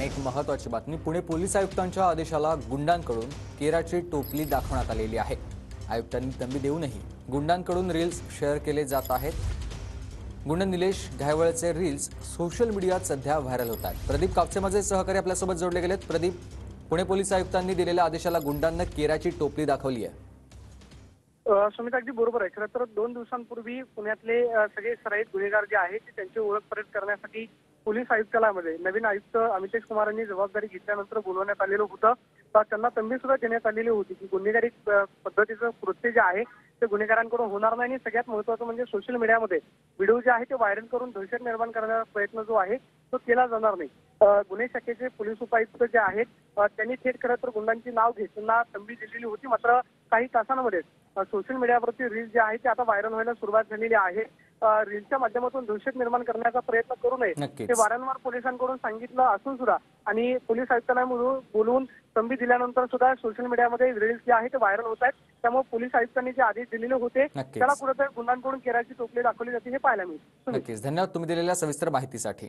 आणि एक महत्त्वाची बातमी, पुणे पोलीस आयुक्तांच्या आदेशाला गुंडांकडून केराची टोपली दाखवण्यात आलेली आहे। आयुक्तांनी तंबी देऊनही गुंडांकडून रील्स शेअर केले जात आहेत। गुंड निलेश घायवळचे रील्स सोशल मीडियात सध्या व्हायरल होत आहेत। प्रदीप कापसे माझे सहकारी आपल्यासोबत जोडले गेलेत। प्रदीप, पुणे पोलीस आयुक्तांनी दिलेल्या आदेशाला गुंडांना केराची टोपली दाखवली आहे। सुमित, अगदी बरोबर आहे। खरं तर 2 दिवसांपूर्वी पुण्यातले सगळे सराईत गुन्हेगार जे आहेत ते त्यांची ओळख परत करण्यासाठी पोलीस आयुक्तालयामध्ये नवीन आयुक्त अमितेश कुमार यांनी जबाबदारी घेतल्यानंतर बोलवण्यात आलेलं होतं। त्यांना तंबी सुद्धा देण्यात आलेली होती की गुन्हेगारी पद्धतीचं कृत्य जे आहे ते गुन्हेगारांकडून होणार नाही। आणि सगळ्यात महत्त्वाचं म्हणजे सोशल मीडियामध्ये व्हिडिओ जे आहे ते व्हायरल करून दहशत निर्माण करण्याचा प्रयत्न जो आहे तो केला जाणार नाही। गुन्हे शाखेचे पोलीस उपायुक्त जे आहेत त्यांनी थेट खरं तर गुंडांची नाव घेत त्यांना तंबी दिलेली होती। मात्र काही तासांमध्ये सोशल मीडियावरती रील्स जे आहे ते आता व्हायरल व्हायला सुरुवात झालेली आहे। रील्सच्या माध्यमातून दहशत निर्माण करण्याचा प्रयत्न करू नये हे वारंवार पोलिसांकडून सांगितलं असून सुद्धा आणि पोलीस आयुक्तालयामधून बोलवून तंबी दिल्यानंतर सुद्धा सोशल मीडियामध्ये रील्स जे आहे ते व्हायरल होत आहेत। त्यामुळे पोलीस आयुक्तांनी जे आदेश दिलेले होते त्याला कुठेतरी गुंडांकडून केराची टोपली दाखवली जाते हे पाहायला मिळतं। नक्कीच, धन्यवाद तुम्ही दिलेल्या सविस्तर माहितीसाठी।